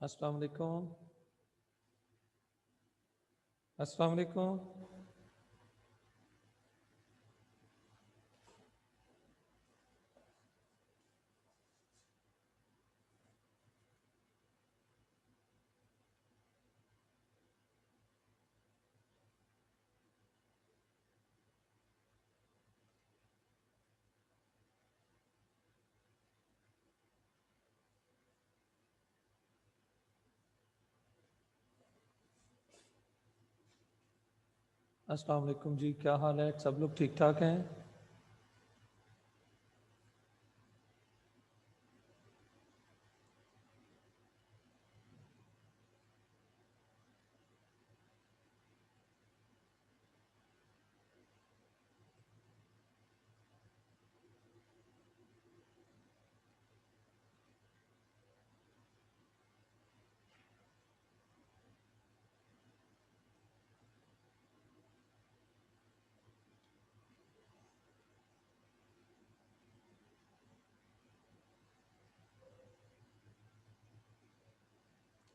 अस्सलाम वालेकुम। अस्सलाम वालेकुम। अस्सलाम वालेकुम जी, क्या हाल है? सब लोग ठीक ठाक हैं?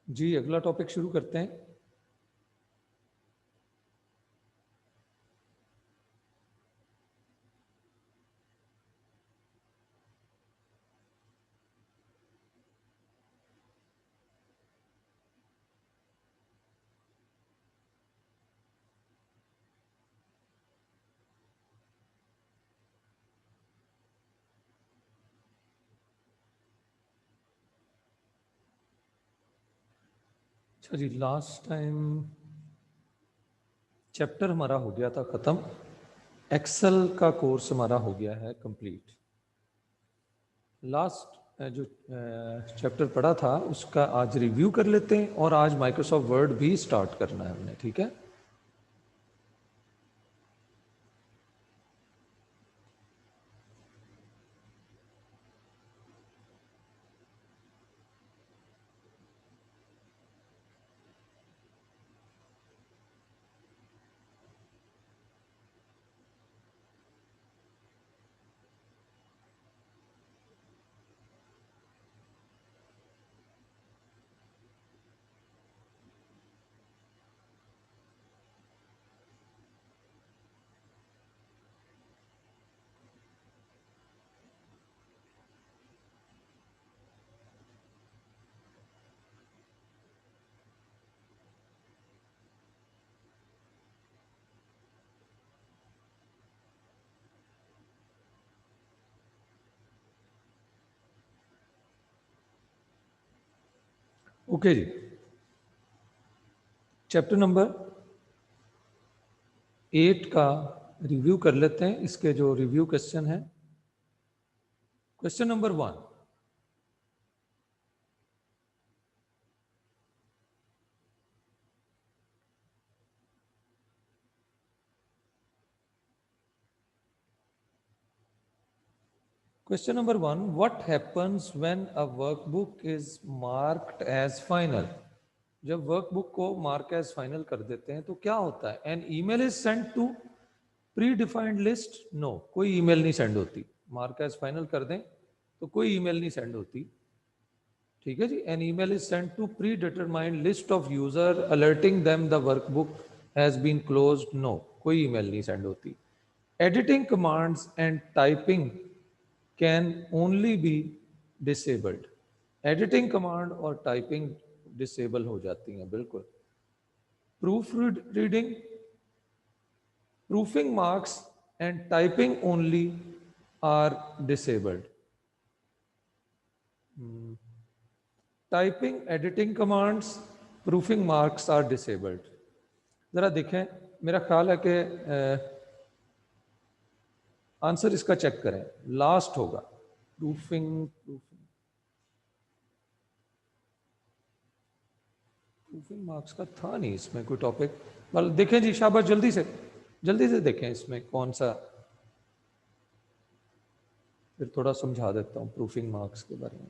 जी, अगला टॉपिक शुरू करते हैं। अच्छा जी, लास्ट टाइम चैप्टर हमारा हो गया था ख़त्म। एक्सेल का कोर्स हमारा हो गया है कंप्लीट। लास्ट जो चैप्टर पढ़ा था उसका आज रिव्यू कर लेते हैं और आज माइक्रोसॉफ्ट वर्ड भी स्टार्ट करना है हमने, ठीक है? ओके जी, चैप्टर नंबर 8 का रिव्यू कर लेते हैं। इसके जो रिव्यू क्वेश्चन है, question number 1, Question number 1, what happens when a workbook is marked as final? जब वर्कबुक को मार्क एज फाइनल कर देते हैं तो क्या होता है? An email is send to predefined list? No, कोई ईमेल नहीं सेंड होती। मार्क एज फाइनल कर दें तो कोई ईमेल नहीं सेंड होती, ठीक है जी। An email is send to predetermined list of user alerting them the workbook has been closed? No, कोई ईमेल नहीं सेंड होती। Editing commands and typing can only be disabled. Editing command और typing disable हो जाती हैं, बिल्कुल। Proofreading, proofing marks and typing only are disabled. Typing, editing commands, proofing marks are disabled. जरा देखें, मेरा ख्याल है कि आंसर इसका चेक करें, लास्ट होगा। प्रूफिंग प्रूफिंग मार्क्स का था नहीं इसमें कोई टॉपिक। मतलब देखें जी, शाबाश, जल्दी से देखें इसमें कौन सा, फिर थोड़ा समझा देता हूँ प्रूफिंग मार्क्स के बारे में।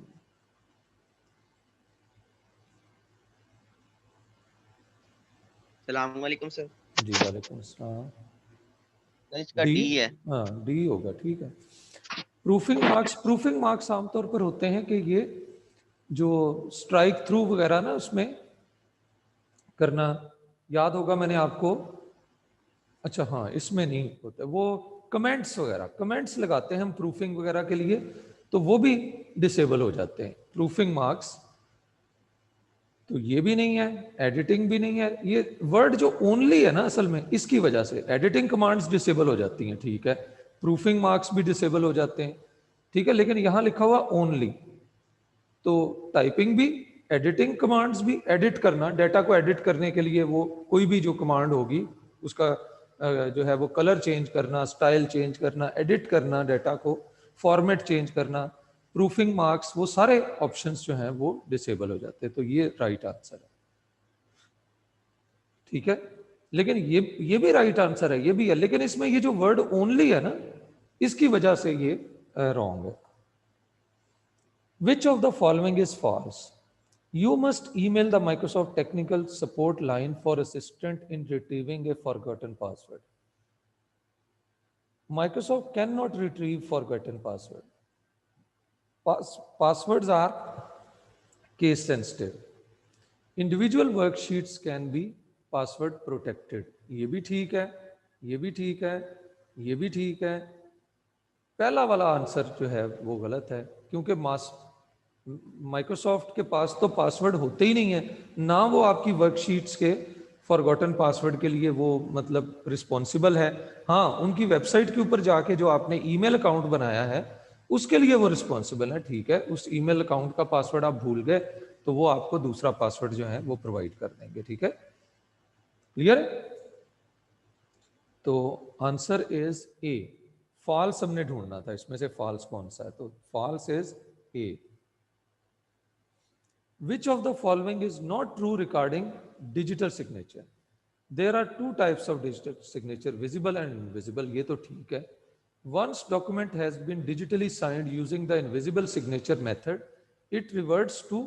सलाम वालेकुम सर। जी वालेकुम अस्सलाम। इसका डी, डी है। हाँ डी होगा, ठीक है। प्रूफिंग मार्क्स आमतौर पर होते हैं कि ये जो स्ट्राइक थ्रू वगैरह ना उसमें करना, याद होगा मैंने आपको, अच्छा हाँ इसमें नहीं होता वो, कमेंट्स वगैरह, कमेंट्स लगाते हैं हम प्रूफिंग वगैरह के लिए, तो वो भी डिसेबल हो जाते हैं। प्रूफिंग मार्क्स तो ये भी नहीं है, एडिटिंग भी नहीं है, ये वर्ड जो ओनली है ना असल में, इसकी वजह से एडिटिंग कमांड्स डिसेबल हो जाती हैं, ठीक है, प्रूफिंग मार्क्स भी डिसेबल हो जाते हैं, ठीक है, लेकिन यहां लिखा हुआ ओनली, तो टाइपिंग भी, एडिटिंग कमांड्स भी, एडिट करना, डेटा को एडिट करने के लिए वो कोई भी जो कमांड होगी उसका जो है वो कलर चेंज करना, स्टाइल चेंज करना, एडिट करना डेटा को, फॉर्मेट चेंज करना, प्रूफिंग मार्क्स, वो सारे ऑप्शंस जो हैं वो डिसेबल हो जाते हैं। तो ये राइट आंसर है, ठीक है, लेकिन ये भी राइट आंसर है, ये भी है, लेकिन इसमें ये जो वर्ड ओनली है ना, इसकी वजह से ये रॉन्ग है। Which of the following is false? You must email the Microsoft technical support line for assistance in retrieving a forgotten password. Microsoft cannot retrieve forgotten password. Passwords are case sensitive. Individual worksheets can be password protected. ये भी ठीक है, ये भी ठीक है, ये भी ठीक है। पहला वाला आंसर जो है वो गलत है, क्योंकि माइक्रोसॉफ्ट के पास तो पासवर्ड होते ही नहीं है ना, वो आपकी वर्कशीट्स के फॉरगॉटन पासवर्ड के लिए वो मतलब रिस्पॉन्सिबल है। हाँ, उनकी वेबसाइट के ऊपर जाके जो आपने ईमेल अकाउंट बनाया है उसके लिए वो रिस्पॉन्सिबल है, ठीक है, उस ईमेल अकाउंट का पासवर्ड आप भूल गए तो वो आपको दूसरा पासवर्ड जो है वो प्रोवाइड कर देंगे, ठीक है, क्लियर है। तो आंसर इज ए, फॉल्स हमने ढूंढना था, इसमें से फॉल्स कौन सा है, तो false is A. Which of the following is not true regarding digital signature? There are two types of digital signature, visible and invisible. ये तो ठीक है. Once document has been digitally signed using the invisible signature method, it reverts to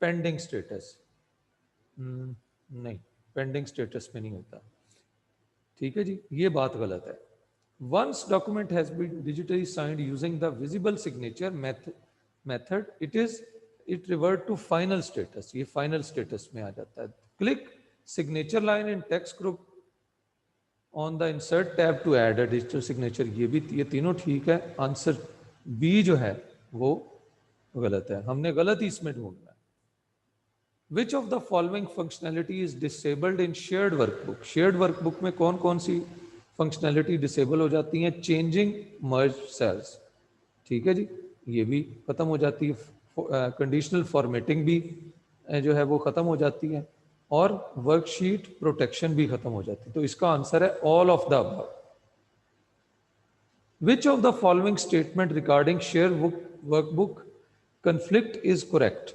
pending status. नहीं, pending status में नहीं होता. ठीक है जी, ये बात गलत है. Once document has been digitally signed using the visible signature method, it revert to final status. ये final status में आ जाता है. Click signature line in text group on the insert tab to add a digital signature. ये तीनों ठीक है. Answer B जो है वो गलत है, हमने गलत ही इसमें ढूंढना है. Which of the following functionality is disabled in shared workbook? Shared workbook में कौन कौन सी फंक्शनैलिटी डिसेबल हो जाती है? चेंजिंग मर्ज सेल्स, ठीक है जी, ये भी खत्म हो जाती है. कंडीशनल फॉर्मेटिंग भी जो है वो खत्म हो जाती है, और वर्कशीट प्रोटेक्शन भी खत्म हो जाती है. तो इसका आंसर है all of the above. Which of the following statement regarding share workbook conflict is correct?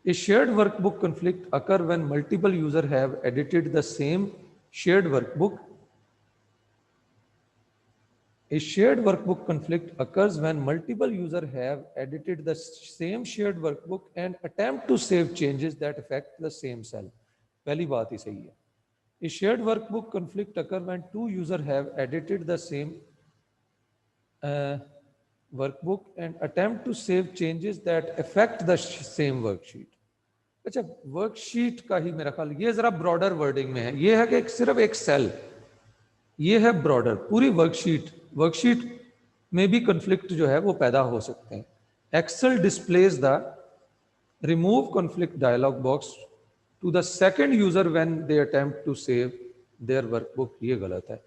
A shared workbook conflict occur when multiple users have edited the same shared workbook. A shared workbook conflict occurs when multiple users have edited the same shared workbook and attempt to save changes that affect the same cell. पहली बात ही सही है. A shared workbook conflict occurs when two users have edited the same workbook and attempt to save changes that affect the same worksheet. अच्छा, worksheet का ही मेरा ख्याल, ये जरा ब्रॉडर वर्डिंग में है. ये है कि सिर्फ एक सेल, ये है ब्रॉडर, पूरी वर्कशीट में भी कॉन्फ्लिक्ट जो है वो पैदा हो सकते हैं. Excel displays the remove conflict dialog box to the second user when they attempt to save their workbook. ये गलत है.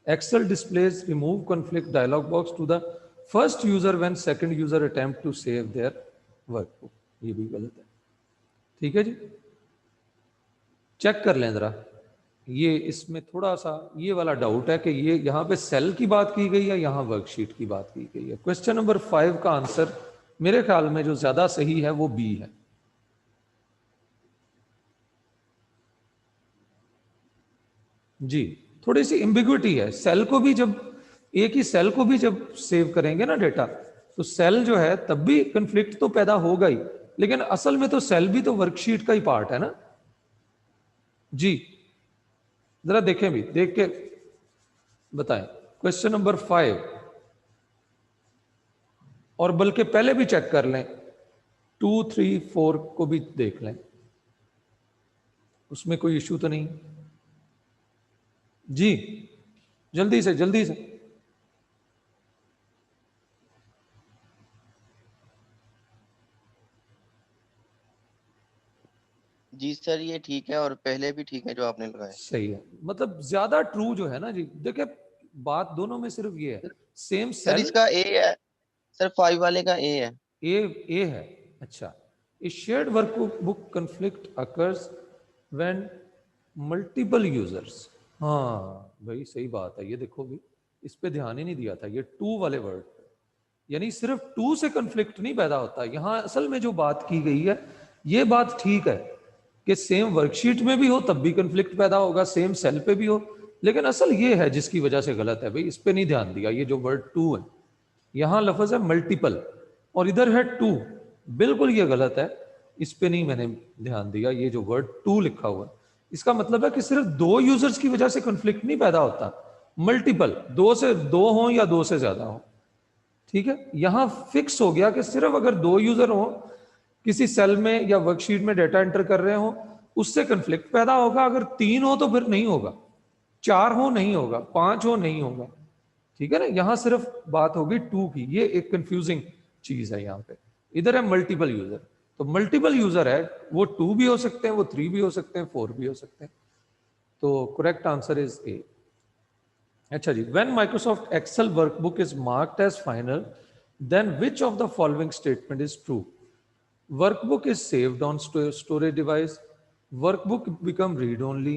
Excel displays remove conflict dialog box to the first user when second user attempt to save their workbook. ये भी गलत है, ठीक है जी, check कर लें जरा. ये इसमें थोड़ा सा ये वाला डाउट है कि ये यहाँ पे सेल की बात की गई है, यहाँ वर्कशीट की बात की गई है. क्वेश्चन नंबर 5 का आंसर मेरे ख्याल में जो ज्यादा सही है वो बी है. जी, थोड़ी सी एम्बिग्विटी है. सेल को भी जब, एक ही सेल को भी जब सेव करेंगे ना डेटा, तो सेल जो है तब भी कंफ्लिक्ट तो पैदा होगा ही, लेकिन असल में तो सेल भी तो वर्कशीट का ही पार्ट है ना जी. जरा देखें भी, देख के बताएं. क्वेश्चन नंबर 5, और बल्कि पहले भी चेक कर लें 2, 3, 4 को भी देख लें, उसमें कोई इश्यू तो नहीं। जी जल्दी से जल्दी से। जी सर, ये ठीक है और पहले भी ठीक है जो आपने लगाया। सही है, मतलब ज्यादा ट्रू जो है ना जी, देखिए बात दोनों में सिर्फ ये है, सेम सर सेल। इसका ए है, सर 5 वाले का ए है। ए है। अच्छा, a shared workbook conflict occurs when multiple users. हाँ भाई सही बात है, ये देखो भी इस पे ध्यान ही नहीं दिया था, ये टू वाले वर्ड, यानी सिर्फ टू से कन्फ्लिक्ट नहीं पैदा होता यहां। असल में जो बात की गई है ये बात ठीक है कि सेम वर्कशीट में भी हो तब भी कन्फ्लिक्ट पैदा होगा, सेम सेल पे भी हो, लेकिन असल ये है जिसकी वजह से गलत है भाई, इस पे नहीं ध्यान दिया। ये जो वर्ड टू है, यहां लफ्ज है मल्टीपल और इधर है टू, बिल्कुल ये गलत है, इस पे नहीं मैंने ध्यान दिया। ये जो वर्ड टू लिखा हुआ है इसका मतलब है कि सिर्फ दो यूजर्स की वजह से कन्फ्लिक्ट नहीं पैदा होता, मल्टीपल, दो से दो हो या दो से ज्यादा हो। ठीक है, यहां फिक्स हो गया कि सिर्फ अगर दो यूजर हो किसी सेल में या वर्कशीट में डेटा एंटर कर रहे हो उससे कंफ्लिक्ट पैदा होगा, अगर तीन हो तो फिर नहीं होगा, चार हो नहीं होगा, पांच हो नहीं होगा। ठीक है ना, यहां सिर्फ बात होगी टू की, ये एक कंफ्यूजिंग चीज है यहां पे। इधर है मल्टीपल यूजर, तो मल्टीपल यूजर है वो टू भी हो सकते हैं, वो थ्री भी हो सकते हैं, फोर भी हो सकते हैं। तो करेक्ट आंसर इज ए। अच्छा जी, when Microsoft Excel workbook is marked as final, then which of the following statement is true? Workbook is saved on storage device. Workbook become read only.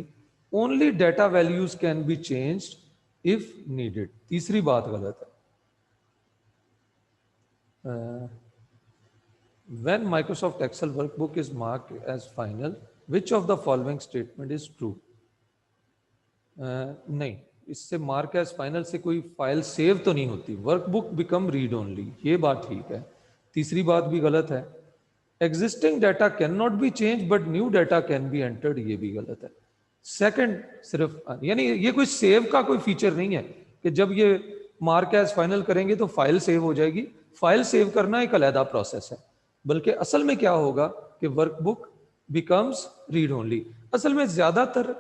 Only data values can be changed if needed. तीसरी बात गलत है। When Microsoft Excel workbook is marked as final, which of the following statement is true? नहीं, इससे mark as final से कोई file save तो नहीं होती। वर्कबुक बिकम रीड ओनली, ये बात ठीक है। तीसरी बात भी गलत है। Existing data can not B change but new data can be entered, ये भी गलत है। सेकंड सिर्फ, यानी ये कोई सेव का कोई फीचर नहीं है कि जब ये मार्क एज फाइनल करेंगे तो फाइल सेव हो जाएगी। फाइल सेव करना एक अलहदा प्रोसेस है, बल्कि असल में क्या होगा कि वर्कबुक बिकम्स रीड ओनली। असल में ज्यादातर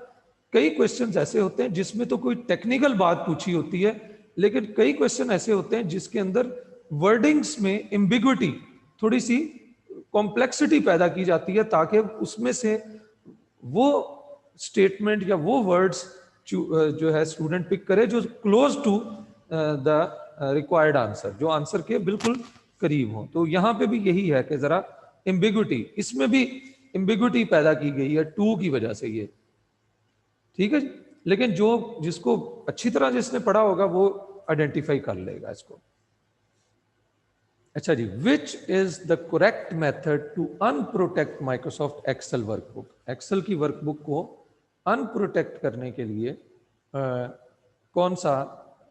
कई क्वेश्चंस ऐसे होते हैं जिसमें तो कोई टेक्निकल बात पूछी होती है, लेकिन कई क्वेश्चन ऐसे होते हैं जिसके अंदर वर्डिंग्स में एम्बिग्विटी, थोड़ी सी कॉम्प्लेक्सिटी पैदा की जाती है ताकि उसमें से वो स्टेटमेंट या वो वर्ड्स जो है स्टूडेंट पिक करे जो close to the required answer, जो आंसर के बिल्कुल करीब हो। तो यहां पे भी यही है कि जरा एम्बिग्विटी, इसमें भी एम्बिग्विटी पैदा की गई है टू की वजह से ये। ठीक है जी, लेकिन जो जिसको अच्छी तरह जिसने पढ़ा होगा वो आइडेंटिफाई कर लेगा इसको। अच्छा जी, which is the correct method to unprotect Microsoft Excel workbook? Excel की वर्कबुक को अनप्रोटेक्ट करने के लिए कौन सा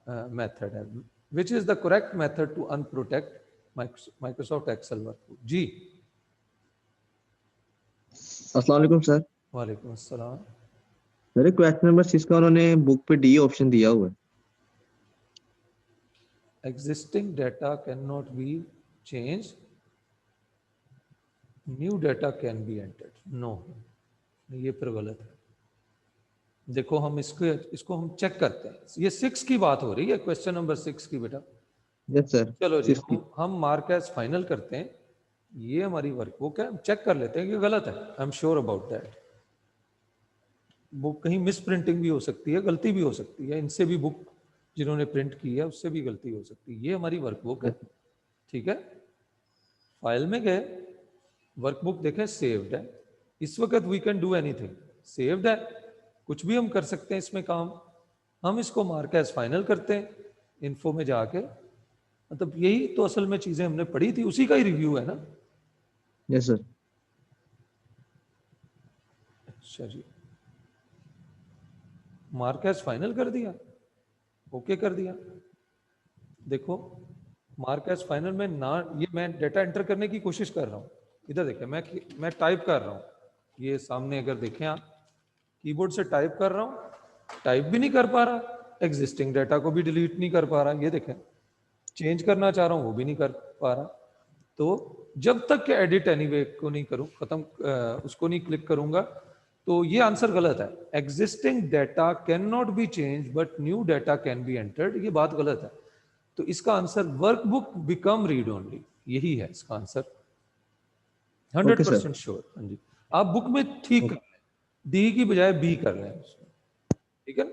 मेथड है? Which is the correct method to unprotect Microsoft Excel workbook? जी अस्सलाम वालेकुम सर। वालेकुम अस्सलाम। मेरे क्वेश्चन नंबर 6 का उन्होंने बुक पे डी ऑप्शन दिया हुआ है। Existing data cannot be changed, new data can be entered. No, ये पर गलत है। देखो हम इसको हम चेक करते हैं। ये 6 की बात हो रही है, क्वेश्चन नंबर 6 की बेटा। Yes sir. चलो जी, हम मार्क एज फाइनल करते हैं। ये हमारी वर्कबुक है, हम चेक कर लेते हैं कि गलत है। I am sure about that. Book कहीं मिस प्रिंटिंग भी हो सकती है, गलती भी हो सकती है, इनसे भी बुक जिन्होंने प्रिंट की है उससे भी गलती हो सकती है। ये हमारी वर्कबुक है, ठीक है। फाइल में गए, वर्कबुक देखें, सेव्ड है। इस वक्त we can do anything, saved है, कुछ भी हम कर सकते हैं इसमें काम। हम इसको मार्क एज फाइनल करते हैं, इन्फो में जाके। मतलब यही तो असल में चीजें हमने पढ़ी थी, उसी का ही रिव्यू है ना। Yes sir. अच्छा जी, मार्क एज फाइनल कर दिया, ओके कर दिया। देखो मार्क एज फाइनल में ना, ये मैं डेटा एंटर करने की कोशिश कर रहा हूँ। इधर देखें, मैं टाइप कर रहा हूँ, ये सामने अगर देखें आप, कीबोर्ड से टाइप कर रहा हूँ, टाइप भी नहीं कर पा रहा, एग्जिस्टिंग डाटा को भी डिलीट नहीं कर पा रहा। ये देखें, चेंज करना चाह रहा हूँ वो भी नहीं कर पा रहा। तो जब तक कि एडिट एनीवे को नहीं करूं, खत्म उसको नहीं क्लिक करूंगा, तो ये आंसर गलत है। Existing data can not B change but new data can be entered, ये बात गलत है। तो इसका answer workbook become read only, यही है इसका आंसर। 100% श्योर। हाँ जी, आप बुक में ठीक कर लें, डी की बजाय बी कर लें उसमें, ठीक है।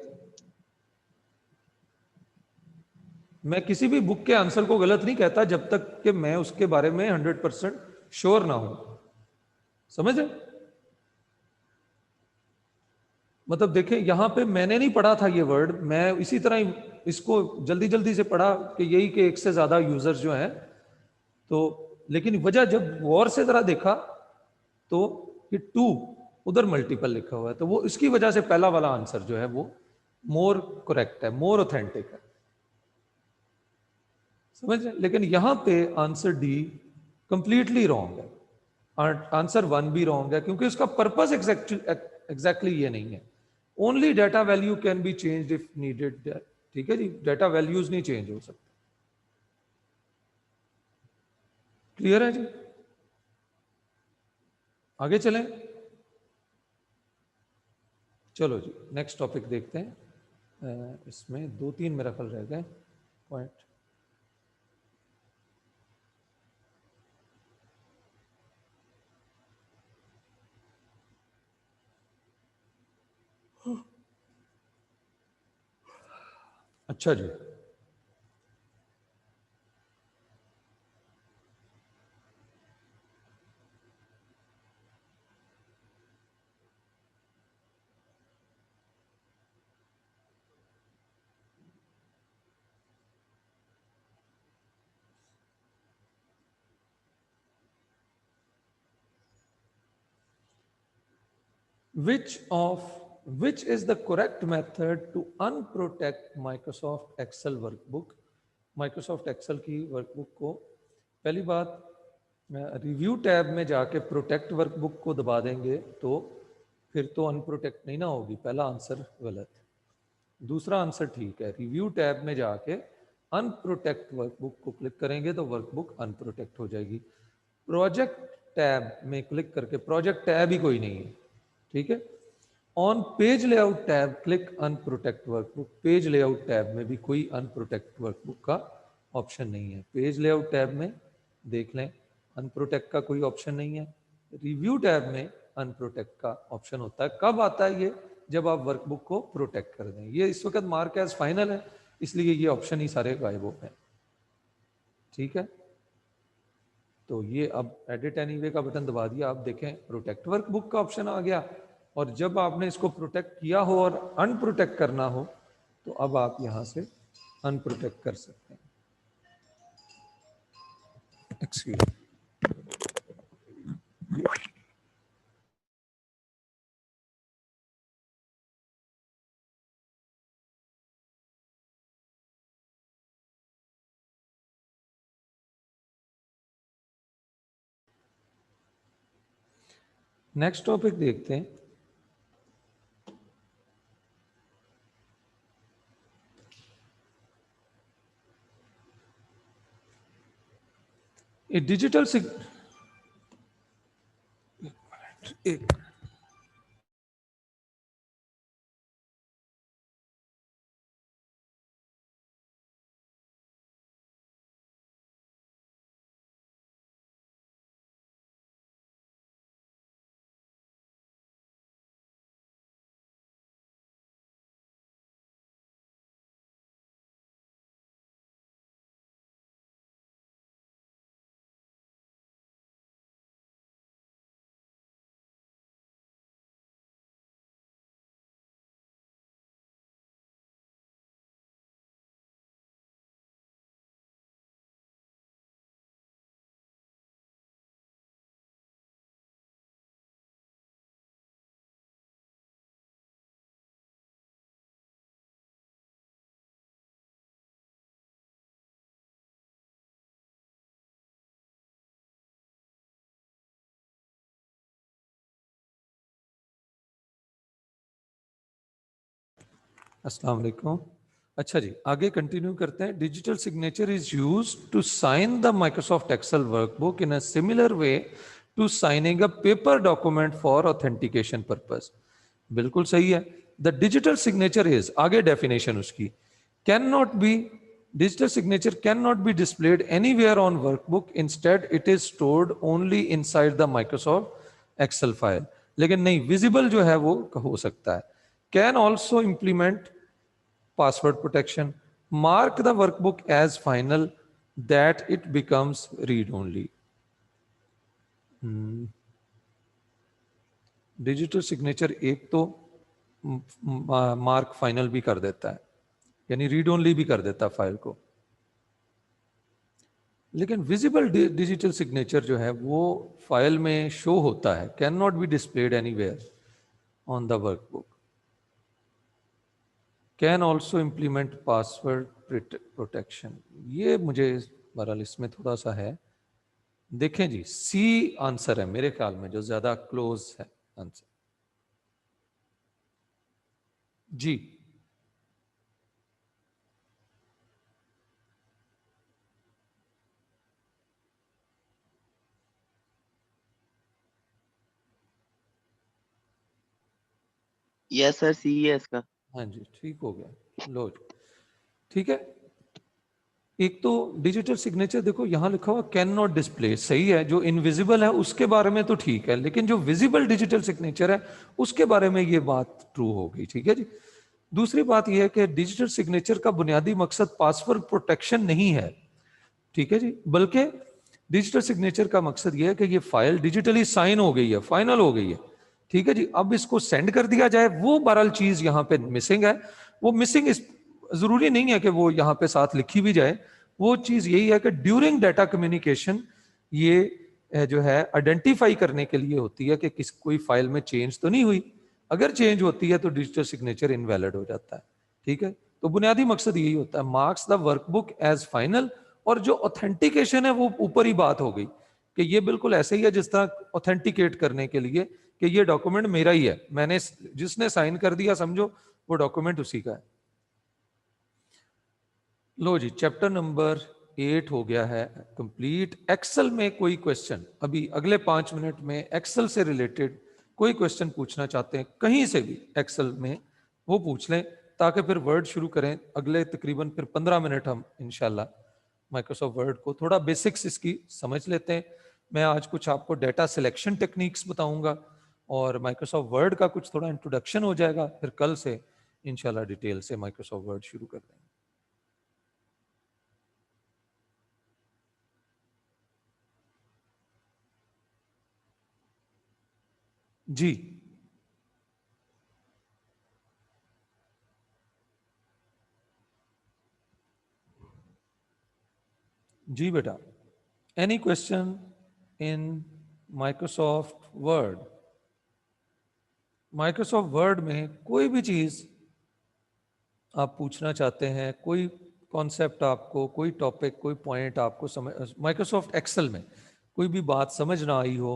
मैं किसी भी बुक के आंसर को गलत नहीं कहता जब तक कि मैं उसके बारे में 100% श्योर ना हूं, समझ रहे? मतलब देखें, यहां पे मैंने नहीं पढ़ा था ये वर्ड, मैं इसी तरह ही इसको जल्दी जल्दी से पढ़ा कि यही के एक से ज्यादा यूजर्स जो हैं, तो लेकिन वजह जब गौर से जरा देखा तो कि 2 उधर मल्टीपल लिखा हुआ है, तो वो इसकी वजह से पहला वाला आंसर जो है वो मोर करेक्ट है, मोर ऑथेंटिक है, समझ रहे? लेकिन यहां पे आंसर डी कंप्लीटली रॉन्ग है, आंसर 1 भी रॉन्ग है, क्योंकि उसका पर्पस एग्जैक्टली ये नहीं है। Only data value can be changed if needed, ठीक है जी, डाटा वैल्यूज नहीं चेंज हो सकते। क्लियर है जी? आगे चलें, चलो जी नेक्स्ट टॉपिक देखते हैं। इसमें 2-3 मेरा ख्याल रह गए पॉइंट। अच्छा जी, which is the correct method to unprotect Microsoft Excel workbook? Microsoft Excel की वर्कबुक को, पहली बात, रिव्यू टैब में जाके प्रोटेक्ट वर्कबुक को दबा देंगे तो फिर तो अनप्रोटेक्ट नहीं ना होगी, पहला आंसर गलत। दूसरा आंसर ठीक है, रिव्यू टैब में जाके अनप्रोटेक्ट वर्कबुक को क्लिक करेंगे तो वर्कबुक अनप्रोटेक्ट हो जाएगी। प्रोजेक्ट टैब में क्लिक करके, प्रोजेक्ट टैब ही कोई नहीं है, ठीक है। On page layout tab click unprotect workbook, page layout tab में भी कोई अनप्रोटेक्ट वर्कबुक का ऑप्शन नहीं है। पेज लेआउट टैब में देख लें, अनप्रोटेक्ट का कोई ऑप्शन नहीं है। रिव्यू टैब में अनप्रोटेक्ट का ऑप्शन होता है। कब आता है ये? जब आप वर्कबुक को प्रोटेक्ट कर दें। ये इस वक्त मार्क एज फाइनल है, इसलिए ये ऑप्शन ही सारे गायब हो गए, ठीक है। तो ये अब एडिट एनीवे का बटन दबा दिया, आप देखें प्रोटेक्ट वर्कबुक का ऑप्शन आ गया। और जब आपने इसको प्रोटेक्ट किया हो और अनप्रोटेक्ट करना हो तो अब आप यहां से अनप्रोटेक्ट कर सकते हैं। एक्सक्यूज, नेक्स्ट टॉपिक देखते हैं। ये डिजिटल एक अस्सलाम वालेकुम। अच्छा जी, आगे कंटिन्यू करते हैं। Digital signature is use to sign the Microsoft Excel workbook in a similar way to signing a paper document for authentication purpose. बिल्कुल सही है। द डिजिटल सिग्नेचर इज, आगे डेफिनेशन उसकी, can not be, digital signature can not be displayed anywhere on workbook, instead it is stored only inside the Microsoft Excel file. लेकिन नहीं, visible जो है वो हो सकता है। Can also implement password protection, mark the workbook as final, that it becomes read only. Digital signature एक तो मार्क फाइनल भी कर देता है, यानी रीड ओनली भी कर देता है फाइल को, लेकिन विजिबल डिजिटल सिग्नेचर जो है वो फाइल में शो होता है। Can not be displayed anywhere on the workbook, can also implement password protection. ये मुझे बहरहाल इसमें थोड़ा सा है। देखें जी, सी आंसर है मेरे ख्याल में जो ज्यादा क्लोज है आंसर। जी, यस सर, सी है इसका। हाँ जी, ठीक हो गया। लो जी, ठीक है। एक तो डिजिटल सिग्नेचर देखो यहां लिखा हुआ कैन नॉट डिस्प्ले, सही है। जो इनविजिबल है उसके बारे में तो ठीक है, लेकिन जो विजिबल डिजिटल सिग्नेचर है उसके बारे में ये बात ट्रू हो गई। ठीक है जी। दूसरी बात यह है कि डिजिटल सिग्नेचर का बुनियादी मकसद पासवर्ड प्रोटेक्शन नहीं है, ठीक है जी, बल्कि डिजिटल सिग्नेचर का मकसद यह है कि ये फाइल डिजिटली साइन हो गई है, फाइनल हो गई है। ठीक है जी। अब इसको सेंड कर दिया जाए, वो बहरहाल चीज यहां पे मिसिंग है। वो मिसिंग इस जरूरी नहीं है कि वो यहां पे साथ लिखी भी जाए। वो चीज यही है कि ड्यूरिंग डाटा कम्युनिकेशन ये जो है आइडेंटिफाई करने के लिए होती है कि किस कोई फाइल में चेंज तो नहीं हुई। अगर चेंज होती है तो डिजिटल सिग्नेचर इनवैलिड हो जाता है। ठीक है। तो बुनियादी मकसद यही होता है, marks the workbook as final. और जो ऑथेंटिकेशन है वो ऊपर ही बात हो गई कि ये बिल्कुल ऐसे ही है जिस तरह ऑथेंटिकेट करने के लिए कि ये डॉक्यूमेंट मेरा ही है, मैंने जिसने साइन कर दिया समझो वो डॉक्यूमेंट उसी का है। लो जी, चैप्टर नंबर 8 हो गया है कंप्लीट। एक्सेल में कोई क्वेश्चन अभी अगले 5 मिनट में एक्सेल से रिलेटेड कोई क्वेश्चन पूछना चाहते हैं कहीं से भी एक्सेल में, वो पूछ लें ताकि फिर वर्ड शुरू करें। अगले तकरीबन फिर 15 मिनट हम इंशाल्लाह माइक्रोसॉफ्ट वर्ड को थोड़ा बेसिक्स इसकी समझ लेते हैं। मैं आज कुछ आपको डेटा सिलेक्शन टेक्निक्स बताऊंगा और माइक्रोसॉफ्ट वर्ड का कुछ थोड़ा इंट्रोडक्शन हो जाएगा। फिर कल से इंशाल्लाह डिटेल से माइक्रोसॉफ्ट वर्ड शुरू कर देंगे। जी जी बेटा, any question in Microsoft word? Microsoft word में कोई भी चीज आप पूछना चाहते हैं, कोई कॉन्सेप्ट आपको, कोई टॉपिक, कोई पॉइंट आपको समझ, माइक्रोसॉफ्ट एक्सेल में कोई भी बात समझ ना आई हो,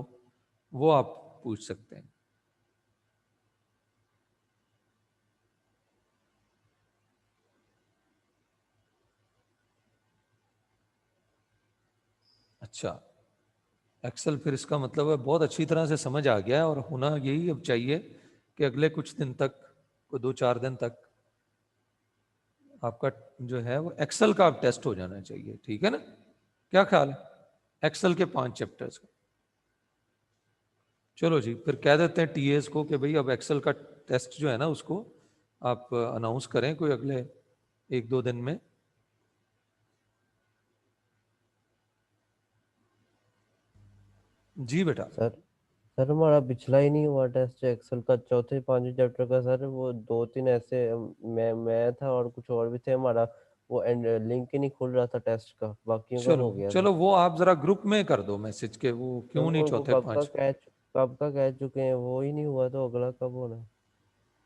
वो आप पूछ सकते हैं। अच्छा, एक्सेल फिर इसका मतलब है बहुत अच्छी तरह से समझ आ गया है और होना यही अब चाहिए कि अगले कुछ दिन तक, को 2-4 दिन तक आपका जो है वो एक्सेल का अब टेस्ट हो जाना चाहिए। ठीक है ना? क्या ख्याल है एक्सेल के 5 चैप्टर्स का? चलो जी, फिर कह देते हैं टीएस को कि भाई अब एक्सेल का टेस्ट जो है ना उसको आप अनाउंस करें कोई अगले 1-2 दिन में। जी बेटा। सर सर हमारा पिछला ही नहीं हुआ टेस्ट एक्सेल का, चौथे पांचवें चैप्टर का सर। वो दो तीन ऐसे मैं था और कुछ और भी थे हमारा, वो एंड लिंक ही नहीं खुल रहा था टेस्ट का, बाकियों का चलो हो गया सर। चलो, वो आप जरा ग्रुप में कर दो मैसेज के, वो सर क्यों नहीं वो चौथे पांच। कब का कह चुके हैं, वो ही नहीं हुआ तो अगला कब होना है?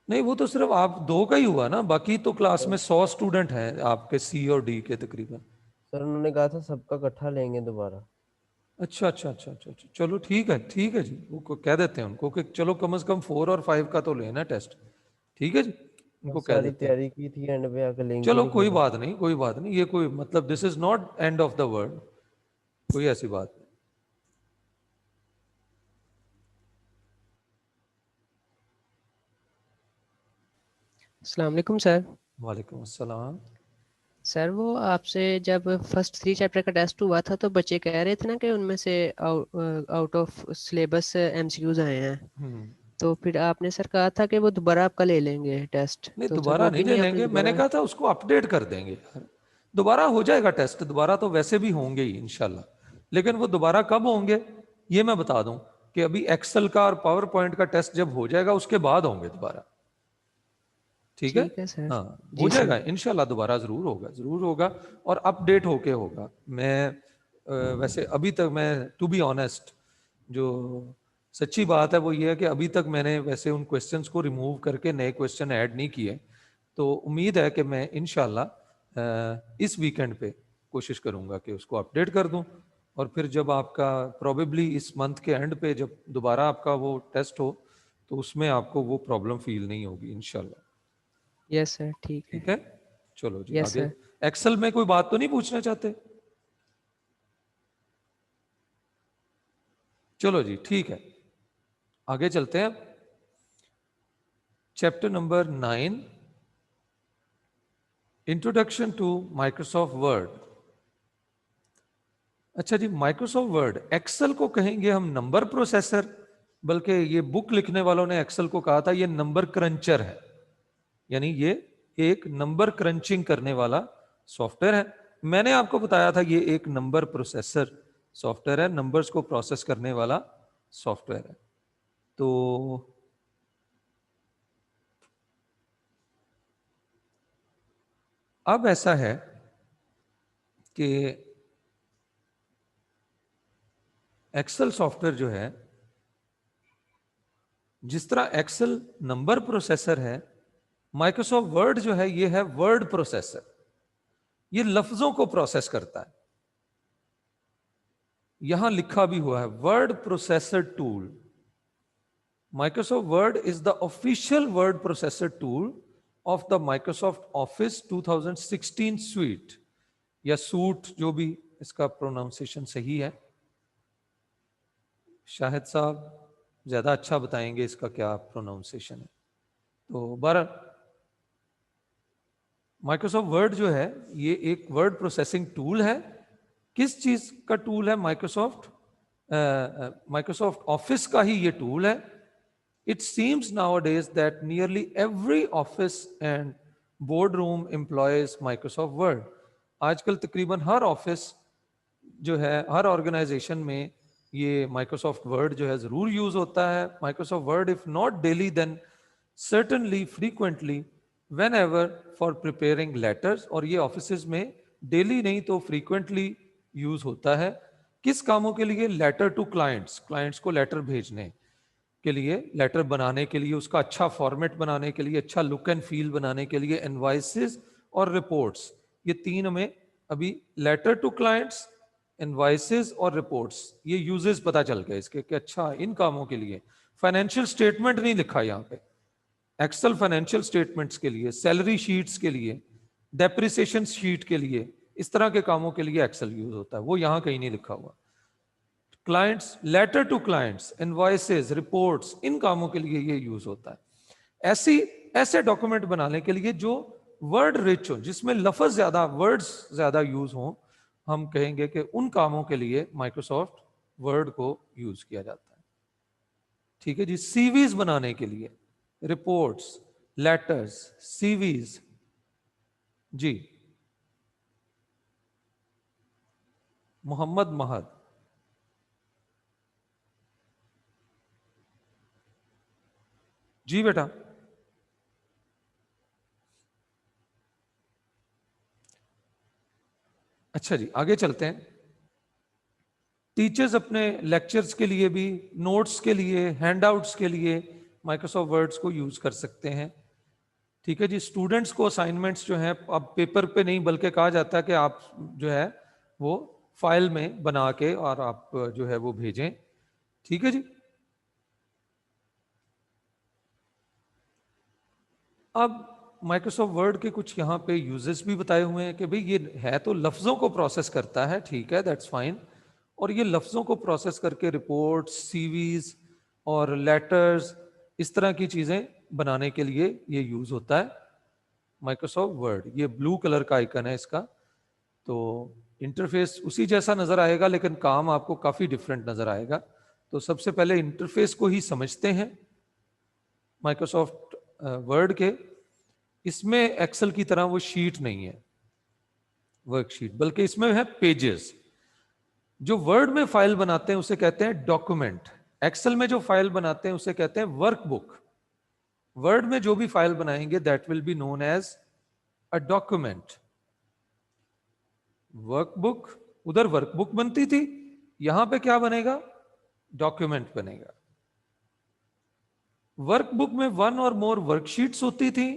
नहीं, वो तो सिर्फ आप दो का ही हुआ ना, बाकी तो क्लास में सर 100 स्टूडेंट हैं आपके सी और डी के तकरीबन। सर उन्होंने कहा था सबका इकट्ठा लेंगे दोबारा। अच्छा अच्छा अच्छा अच्छा अच्छा, चलो ठीक है जी, वो कह देते हैं उनको कि चलो कम से कम 4 और 5 का तो लेना टेस्ट। ठीक है जी। उनको कह सारी देते हैं। तैयारी की थी, एंड पे आके लिंक ही चलो नहीं कोई खुला। बात नहीं, कोई बात नहीं, ये कोई मतलब this is not end of the world, कोई ऐसी बात नहीं। अस्सलाम वालेकुम सर। वालेकुम अस्सलाम। सर वो आपसे जब फर्स्ट 3 चैप्टर का टेस्ट हुआ था तो बच्चे कह रहे थे ना कि उनमें से आउट ऑफ सिलेबस एमसीक्यूज आए हैं, तो फिर आपने सर कहा था कि वो दोबारा आपका ले लेंगे टेस्ट, नहीं तो सर दोबारा वो नहीं भी ले नहीं आपने लेंगे, मैंने दोबारा। कहा था उसको अपडेट कर देंगे यार, दोबारा हो जाएगा टेस्ट, दोबारा तो वैसे भी होंगे ही इंशाल्लाह, लेकिन वो दोबारा कब होंगे ये मैं बता दूं कि अभी एक्सेल का और पावर पॉइंट का टेस्ट जब हो जाएगा उसके बाद होंगे दोबारा, ठीक है। ठीक है सर। हाँ हो जी जाएगा सर। इंशाल्लाह, दोबारा जरूर होगा, जरूर होगा, और अपडेट होके होगा। मैं वैसे अभी तक मैं टू बी ऑनेस्ट, जो सच्ची बात है वो ये है कि अभी तक मैंने वैसे उन क्वेश्चंस को रिमूव करके नए क्वेश्चन ऐड नहीं किए, तो उम्मीद है कि मैं इंशाल्लाह इस वीकेंड पे कोशिश करूंगा कि उसको अपडेट कर दूं, और फिर जब आपका प्रोबेबली इस मंथ के एंड पे जब दोबारा आपका वो टेस्ट हो तो उसमें आपको वो प्रॉब्लम फील नहीं होगी इंशाल्लाह। यस सर, ठीक ठीक है। है, चलो जी यस आगे। सर। एक्सेल में कोई बात तो नहीं पूछना चाहते? चलो जी ठीक है, आगे चलते हैं। Chapter number 9, introduction to Microsoft Word. अच्छा जी, माइक्रोसॉफ्ट वर्ड, एक्सेल को कहेंगे हम नंबर प्रोसेसर, बल्कि ये बुक लिखने वालों ने एक्सेल को कहा था ये नंबर क्रंचर है, यानी ये एक नंबर क्रंचिंग करने वाला सॉफ्टवेयर है। मैंने आपको बताया था ये एक नंबर प्रोसेसर सॉफ्टवेयर है, नंबर्स को प्रोसेस करने वाला सॉफ्टवेयर है। तो अब ऐसा है कि एक्सेल सॉफ्टवेयर जो है, जिस तरह एक्सेल नंबर प्रोसेसर है, माइक्रोसॉफ्ट वर्ड जो है ये है वर्ड प्रोसेसर, ये लफ्जों को प्रोसेस करता है। यहां लिखा भी हुआ है word processor tool. Microsoft word is the official word processor tool of the Microsoft office 2016 sweet, या सूट, जो भी इसका प्रोनाउंसिएशन सही है। शाहिद साहब ज्यादा अच्छा बताएंगे इसका क्या प्रोनाउंसिएशन है। तो बहरहाल माइक्रोसॉफ्ट वर्ड जो है ये एक वर्ड प्रोसेसिंग टूल है। किस चीज का टूल है? माइक्रोसॉफ्ट ऑफिस का ही ये टूल है। It seems nowadays that nearly every office and board room employees Microsoft word. आजकल तकरीबन हर ऑफिस जो है, हर ऑर्गेनाइजेशन में ये माइक्रोसॉफ्ट वर्ड जो है जरूर यूज होता है। Microsoft Word if not daily then certainly frequently whenever for preparing letters, और ये ऑफिस में डेली नहीं तो फ्रीक्वेंटली यूज होता है। किस कामों के लिए? लेटर टू क्लाइंट्स, क्लाइंट्स को लेटर भेजने के लिए, लेटर बनाने के लिए, उसका अच्छा फॉर्मेट बनाने के लिए, अच्छा लुक एंड फील बनाने के लिए, इनवाइसेस और रिपोर्ट्स, ये तीन में अभी लेटर टू क्लाइंट्स, इनवाइसेस और रिपोर्ट्स, ये यूजेस पता चल गए इसके कि अच्छा इन कामों के लिए। फाइनेंशियल स्टेटमेंट नहीं लिखा यहाँ पे, एक्सेल फाइनेंशियल स्टेटमेंट्स के लिए, सैलरी शीट्स के लिए, डेप्रिसिएशन शीट के लिए, इस तरह के कामों के लिए एक्सेल यूज होता है, वो यहां कहीं नहीं लिखा हुआ। Clients, letter to clients, invoices, reports, इन कामों के लिए ये यूज होता है। ऐसे डॉक्यूमेंट बनाने के लिए जो वर्ड रिच हो, जिसमें लफ्ज ज्यादा, वर्ड्स ज्यादा यूज हो, हम कहेंगे कि उन कामों के लिए माइक्रोसॉफ्ट वर्ड को यूज किया जाता है। ठीक है जी। सीवीज बनाने के लिए, रिपोर्ट्स, लेटर्स, सीवीज। जी मोहम्मद महद, जी बेटा। अच्छा जी आगे चलते हैं। टीचर्स अपने लेक्चर्स के लिए भी, नोट्स के लिए, हैंडआउट्स के लिए माइक्रोसॉफ्ट वर्ड्स को यूज कर सकते हैं। ठीक है जी। स्टूडेंट्स को असाइनमेंट्स जो हैं अब पेपर पे नहीं बल्कि कहा जाता है कि आप जो है वो फाइल में बना के और आप जो है वो भेजें। ठीक है जी। अब माइक्रोसॉफ्ट वर्ड के कुछ यहाँ पे यूजेस भी बताए हुए हैं कि भाई ये है तो लफ्ज़ों को प्रोसेस करता है, ठीक है, दैट्स फाइन, और ये लफ्ज़ों को प्रोसेस करके रिपोर्ट्स, सीवीज और लेटर्स, इस तरह की चीज़ें बनाने के लिए ये यूज़ होता है माइक्रोसॉफ्ट वर्ड। ये ब्लू कलर का आइकन है इसका, तो इंटरफेस उसी जैसा नज़र आएगा लेकिन काम आपको काफ़ी डिफरेंट नज़र आएगा। तो सबसे पहले इंटरफेस को ही समझते हैं माइक्रोसॉफ्ट वर्ड के। इसमें एक्सेल की तरह वो शीट नहीं है, वर्कशीट, बल्कि इसमें है पेजेस। जो वर्ड में फाइल बनाते हैं उसे कहते हैं डॉक्यूमेंट, एक्सेल में जो फाइल बनाते हैं उसे कहते हैं वर्कबुक। वर्ड में जो भी फाइल बनाएंगे that will be known as a document. Workbook, उधर वर्कबुक बनती थी, यहां पे क्या बनेगा, डॉक्यूमेंट बनेगा। वर्कबुक में वन और मोर वर्कशीट्स होती थी,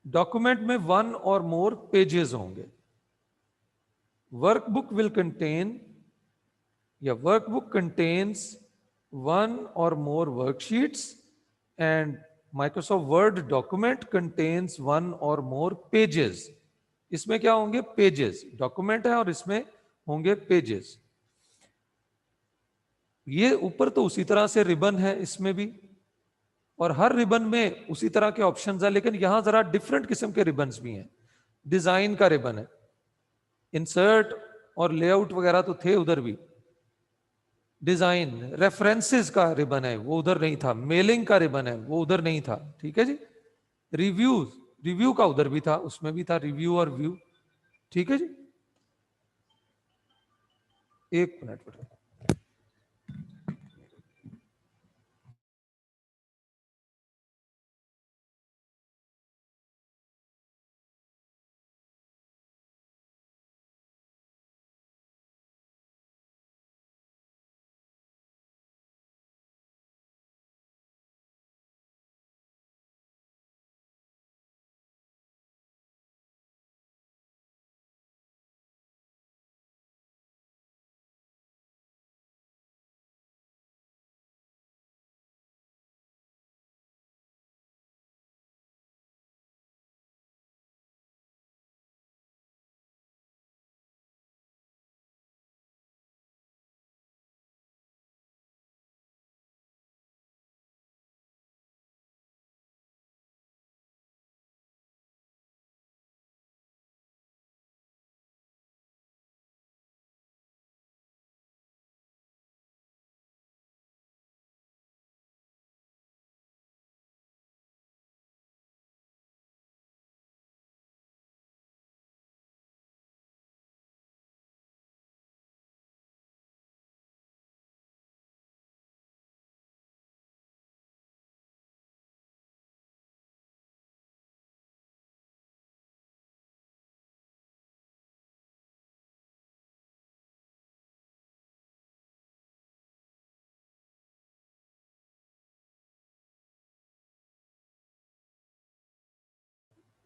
डॉक्यूमेंट में वन और मोर पेजेस होंगे। वर्कबुक विल कंटेन या workbook contains one or more worksheets and Microsoft Word document contains one or more pages. इसमें क्या होंगे, पेजेस, डॉक्यूमेंट है और इसमें होंगे पेजेस। ये ऊपर तो उसी तरह से रिबन है इसमें भी, और हर रिबन में उसी तरह के ऑप्शंस है, लेकिन यहां जरा डिफरेंट किस्म के रिबन्स भी हैं। डिजाइन का रिबन है, इंसर्ट और लेआउट वगैरह तो थे उधर भी। डिजाइन, रेफरेंसेस का रिबन है, वो उधर नहीं था। मेलिंग का रिबन है, वो उधर नहीं था, ठीक है जी। रिव्यूज, रिव्यू का उधर भी था, उसमें भी था रिव्यू और व्यू, ठीक है जी। एक मिनट बेटा।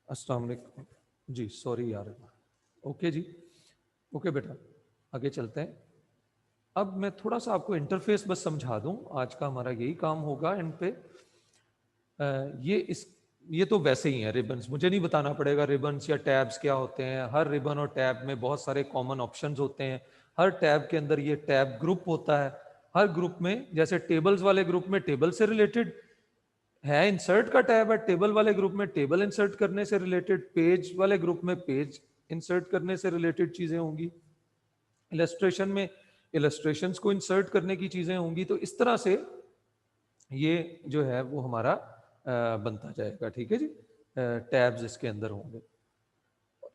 अस्सलाम वालेकुम जी, सॉरी यार। ओके जी, ओके बेटा, आगे चलते हैं। अब मैं थोड़ा सा आपको इंटरफेस बस समझा दूं, आज का हमारा यही काम होगा इन पे। ये तो वैसे ही है रिबन्स, मुझे नहीं बताना पड़ेगा रिबन्स या टैब्स क्या होते हैं। हर रिबन और टैब में बहुत सारे कॉमन ऑप्शंस होते हैं। हर टैब के अंदर ये टैब ग्रुप होता है। हर ग्रुप में, जैसे टेबल्स वाले ग्रुप में टेबल से रिलेटेड है, इंसर्ट का टैब है, टेबल वाले ग्रुप में टेबल इंसर्ट करने से रिलेटेड, पेज वाले ग्रुप में पेज इंसर्ट करने से रिलेटेड चीजें होंगी, इलस्ट्रेशन में इलस्ट्रेशंस को इंसर्ट करने की चीजें होंगी। तो इस तरह से ये जो है वो हमारा बनता जाएगा, ठीक है जी। टैब्स इसके अंदर होंगे,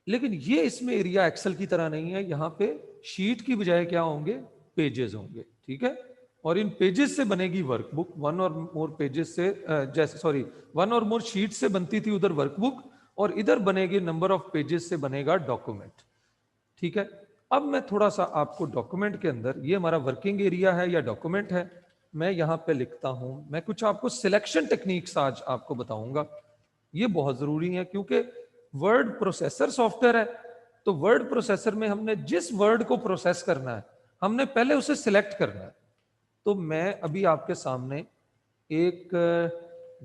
लेकिन ये इसमें एरिया एक्सेल की तरह नहीं है। यहाँ पे शीट की बजाय क्या होंगे, पेजेस होंगे, ठीक है। और इन पेजेस से बनेगी workbook. One or more pages से जैसे sorry one or more sheet से बनती थी उधर वर्कबुक, और इधर बनेगी नंबर ऑफ पेजेस से बनेगा डॉक्यूमेंट, ठीक है। अब मैं थोड़ा सा आपको डॉक्यूमेंट के अंदर, ये हमारा वर्किंग एरिया है या डॉक्यूमेंट है, मैं यहाँ पे लिखता हूं। मैं कुछ आपको सिलेक्शन टेक्निक्स आज आपको बताऊंगा, ये बहुत जरूरी है क्योंकि वर्ड प्रोसेसर सॉफ्टवेयर है। तो वर्ड प्रोसेसर में हमने जिस वर्ड को प्रोसेस करना है, हमने पहले उसे सिलेक्ट करना है। तो मैं अभी आपके सामने एक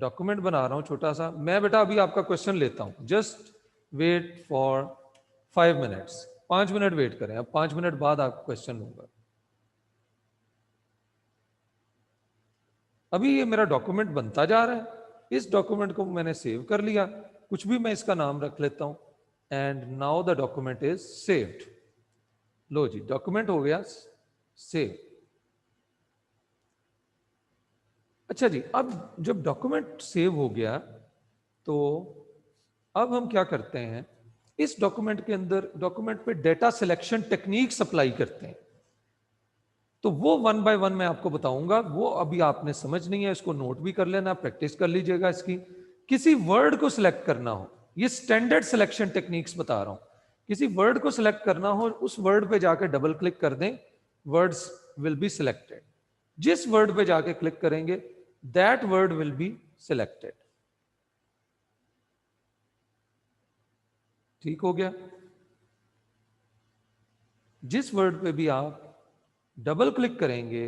डॉक्यूमेंट बना रहा हूं छोटा सा। मैं बेटा अभी आपका क्वेश्चन लेता हूं, just wait for 5 minutes, 5 minute wait करें, अब 5 मिनट बाद आपका क्वेश्चन लूंगा। अभी ये मेरा डॉक्यूमेंट बनता जा रहा है, इस डॉक्यूमेंट को मैंने सेव कर लिया, कुछ भी मैं इसका नाम रख लेता हूं, and now the document is saved. लो जी, डॉक्यूमेंट हो गया सेव। अच्छा जी, अब जब डॉक्यूमेंट सेव हो गया तो अब हम क्या करते हैं, इस डॉक्यूमेंट के अंदर डॉक्यूमेंट पे डेटा सिलेक्शन टेक्निक्स अप्लाई करते हैं। तो वो 1 बाय 1 मैं आपको बताऊंगा, वो अभी आपने समझ नहीं है, इसको नोट भी कर लेना, प्रैक्टिस कर लीजिएगा इसकी। किसी वर्ड को सिलेक्ट करना हो, ये स्टैंडर्ड सिलेक्शन टेक्निक्स बता रहा हूं। किसी वर्ड को सिलेक्ट करना हो, उस वर्ड पे जाके डबल क्लिक कर दें, वर्ड्स विल बी सिलेक्टेड। जिस वर्ड पे जाके क्लिक करेंगे that word will be selected. ठीक हो गया? जिस वर्ड पे भी आप डबल क्लिक करेंगे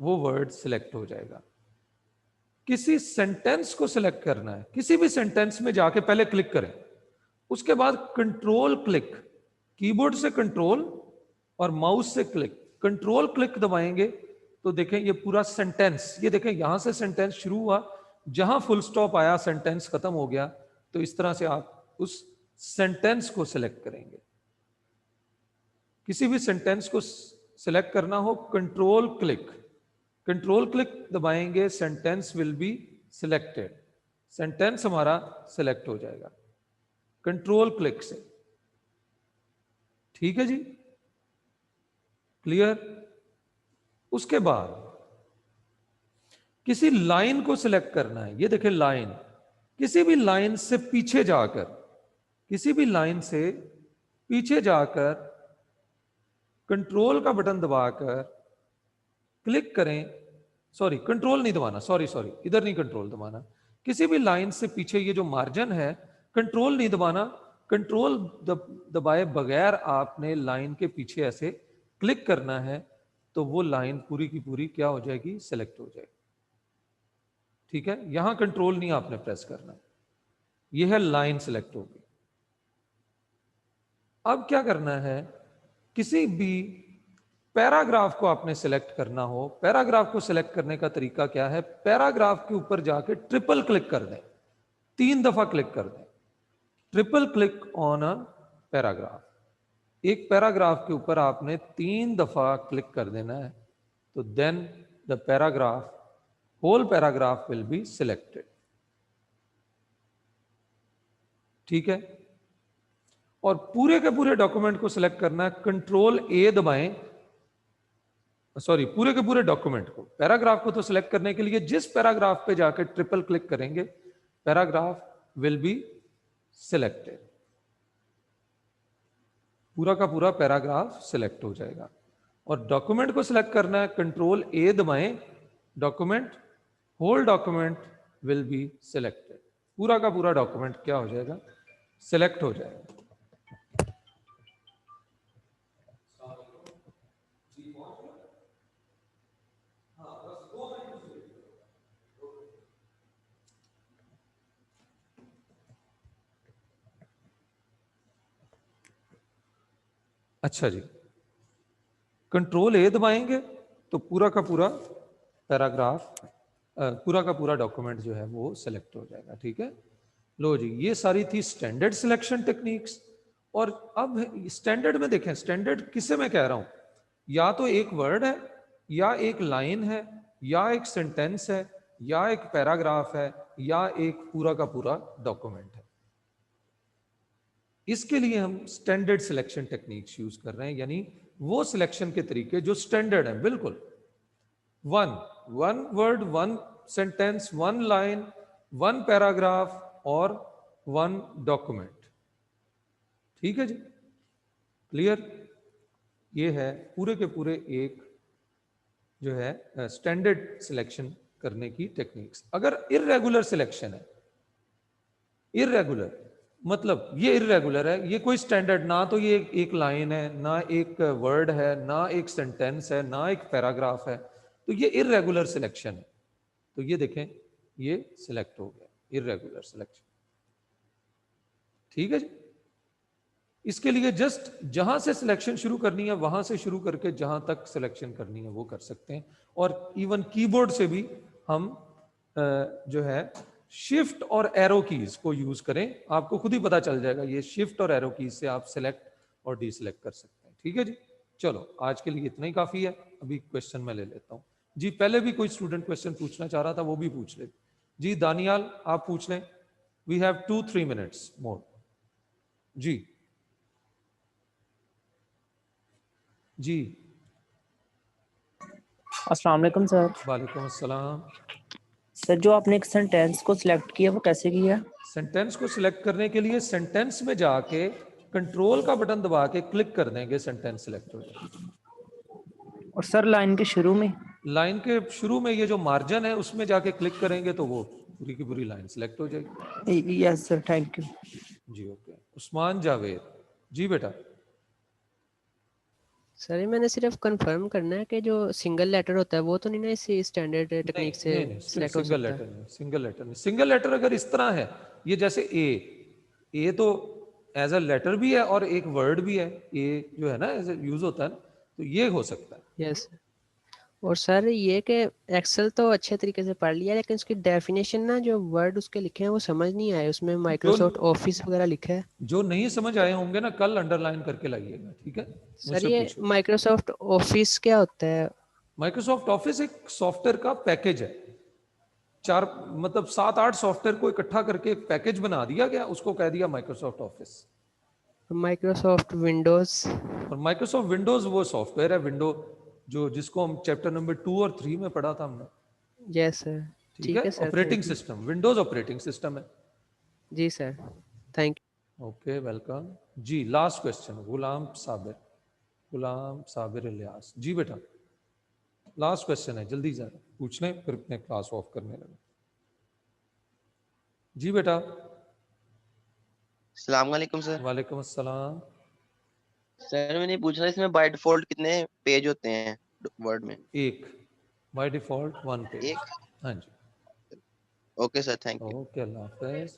वो वर्ड सिलेक्ट हो जाएगा। किसी सेंटेंस को सिलेक्ट करना है, किसी भी सेंटेंस में जाके पहले क्लिक करें, उसके बाद कंट्रोल क्लिक, कीबोर्ड से कंट्रोल और माउस से क्लिक, कंट्रोल क्लिक दबाएंगे तो देखें ये पूरा सेंटेंस, ये देखें यहां से सेंटेंस शुरू हुआ, जहां फुल स्टॉप आया सेंटेंस खत्म हो गया। तो इस तरह से आप उस सेंटेंस को सिलेक्ट करेंगे। किसी भी सेंटेंस को सिलेक्ट करना हो, कंट्रोल क्लिक, कंट्रोल क्लिक दबाएंगे, sentence will be selected, sentence हमारा सिलेक्ट हो जाएगा कंट्रोल क्लिक से। ठीक है जी, क्लियर? उसके बाद किसी लाइन को सिलेक्ट करना है, ये देखें लाइन, किसी भी लाइन से पीछे जाकर, किसी भी लाइन से पीछे जाकर कंट्रोल का बटन दबाकर क्लिक करें, सॉरी कंट्रोल नहीं दबाना, सॉरी इधर नहीं कंट्रोल दबाना, किसी भी लाइन से पीछे ये जो मार्जिन है कंट्रोल नहीं दबाना, कंट्रोल दबाए बगैर आपने लाइन के पीछे ऐसे क्लिक करना है, तो वो लाइन पूरी की पूरी क्या हो जाएगी, सिलेक्ट हो जाएगी। ठीक है, यहां कंट्रोल नहीं आपने प्रेस करना, यह है लाइन सिलेक्ट होगी। अब क्या करना है, किसी भी पैराग्राफ को आपने सिलेक्ट करना हो, पैराग्राफ को सिलेक्ट करने का तरीका क्या है, पैराग्राफ के ऊपर जाके ट्रिपल क्लिक कर दें, 3 दफा क्लिक कर दें, triple click on a paragraph. एक पैराग्राफ के ऊपर आपने 3 दफा क्लिक कर देना है, तो then the paragraph, whole paragraph will be selected. ठीक है, और पूरे के पूरे डॉक्यूमेंट को सिलेक्ट करना है, कंट्रोल ए दबाएं, सॉरी पूरे के पूरे डॉक्यूमेंट को, पैराग्राफ को तो सिलेक्ट करने के लिए जिस पैराग्राफ पे जाकर ट्रिपल क्लिक करेंगे पैराग्राफ विल बी सिलेक्टेड, पूरा का पूरा पैराग्राफ सिलेक्ट हो जाएगा। और डॉक्यूमेंट को सिलेक्ट करना है, कंट्रोल ए दबाएं, document, whole document will be selected, पूरा का पूरा डॉक्यूमेंट क्या हो जाएगा, सिलेक्ट हो जाएगा। अच्छा जी, कंट्रोल ए दबाएंगे तो पूरा का पूरा पैराग्राफ, पूरा का पूरा डॉक्यूमेंट जो है वो सिलेक्ट हो जाएगा। ठीक है, लो जी, ये सारी थी स्टैंडर्ड सिलेक्शन टेक्निक्स। और अब स्टैंडर्ड में देखें, स्टैंडर्ड किसे मैं कह रहा हूं, या तो एक वर्ड है, या एक लाइन है, या एक सेंटेंस है, या एक पैराग्राफ है, या एक पूरा का पूरा डॉक्यूमेंट है। इसके लिए हम स्टैंडर्ड सिलेक्शन टेक्निक्स यूज कर रहे हैं, यानी वो सिलेक्शन के तरीके जो स्टैंडर्ड हैं, बिल्कुल one word, 1 sentence, 1 line, 1 paragraph और 1 डॉक्यूमेंट। ठीक है जी, क्लियर? ये है पूरे के पूरे एक जो है स्टैंडर्ड सिलेक्शन करने की टेक्निक्स। अगर इर्रेगुलर सिलेक्शन है, इर्रेगुलर मतलब ये इर्रेगुलर है, ये कोई स्टैंडर्ड, ना तो ये एक लाइन है, ना एक वर्ड है, ना एक सेंटेंस है, ना एक पैराग्राफ है, तो ये इर्रेगुलर सिलेक्शन है। तो ये देखें, ये सिलेक्ट हो गया, इरेगुलर सिलेक्शन। ठीक है जी। इसके लिए जस्ट जहां से सिलेक्शन शुरू करनी है वहां से शुरू करके जहां तक सिलेक्शन करनी है वो कर सकते हैं। और इवन कीबोर्ड से भी हम जो है शिफ्ट और एरो कीज को यूज करें, आपको खुद ही पता चल जाएगा। ये शिफ्ट और एरो कीज से आप सिलेक्ट और डीसिलेक्ट कर सकते हैं। ठीक है जी। चलो आज के लिए इतना ही काफी है। अभी क्वेश्चन मैं ले लेता हूँ जी। पहले भी कोई स्टूडेंट क्वेश्चन पूछना चाह रहा था, वो भी पूछ ले जी। दानियाल आप पूछ लें। वी हैव 2-3 मिनट्स मोर जी। जी अस्सलाम वालेकुम सर। वालेकुम अस्सलाम। सर जो आपने एक सेंटेंस को सिलेक्ट किया वो कैसे किया? सेंटेंस को सिलेक्ट करने के लिए सेंटेंस में जाके कंट्रोल का बटन दबा के क्लिक कर देंगे, सेंटेंस सिलेक्ट हो जाएगा। और सर लाइन के शुरू में? लाइन के शुरू में ये जो मार्जिन है उसमें जाके क्लिक करेंगे तो वो पूरी की पूरी लाइन सिलेक्ट हो जाएगी। यस सर, थैंक यू जी। ओके। उस्मान जावेद जी बेटा। सर ये मैंने सिर्फ कंफर्म करना है कि जो सिंगल लेटर होता है वो तो नहीं ना इसी स्टैंडर्ड टेक्निक से सिलेक्ट हो सिंगल सकता लेटर है? नहीं, सिंगल लेटर नहीं। सिंगल लेटर अगर इस तरह है, ये जैसे ए तो एज अ लेटर भी है और एक वर्ड भी है। ए जो है ना एज यूज होता है ना, तो ये हो सकता है। यस। और सर ये कि एक्सेल तो अच्छे तरीके से पढ़ लिया, लेकिन उसकी डेफिनेशन ना जो वर्ड उसके लिखे हैं वो समझ नहीं आए। उसमें माइक्रोसॉफ्ट ऑफिस वगैरह लिखा है। जो नहीं समझ आए होंगे ना, कल अंडरलाइन करके लाइएगा। ठीक है, सर मुझसे ये पूछो। माइक्रोसॉफ्ट ऑफिस क्या होता है? माइक्रोसॉफ्ट ऑफिस एक सॉफ्टवेयर का पैकेज है। 7-8 सॉफ्टवेयर को इकट्ठा करके एक पैकेज बना दिया गया, उसको कह दिया माइक्रोसॉफ्ट ऑफिस। Microsoft Windows? और माइक्रोसॉफ्ट विंडोज वो सॉफ्टवेयर है, विंडो जो जिसको हम चैप्टर नंबर 2 और 3 में पढ़ा था हमने। Yes sir. ठीक है, sir, operating thank you. System, Windows operating system है। जी sir, thank you. Okay, welcome जी। लास्ट क्वेश्चन गुलाम साबिर इलियास जी बेटा। लास्ट क्वेश्चन है, जल्दी से पूछ लें फिर अपने क्लास ऑफ करने लगे। जी बेटा। अस्सलाम वालेकुम सर। वालेकुम अस्सलाम। सर मैंने पूछना, इसमें बाय डिफॉल्ट कितने पेज होते हैं वर्ड में? एक, बाय डिफॉल्ट 1 पेज। एक। हाँ जी। Okay sir, thank you. Okay, अल्लाह हाफिज।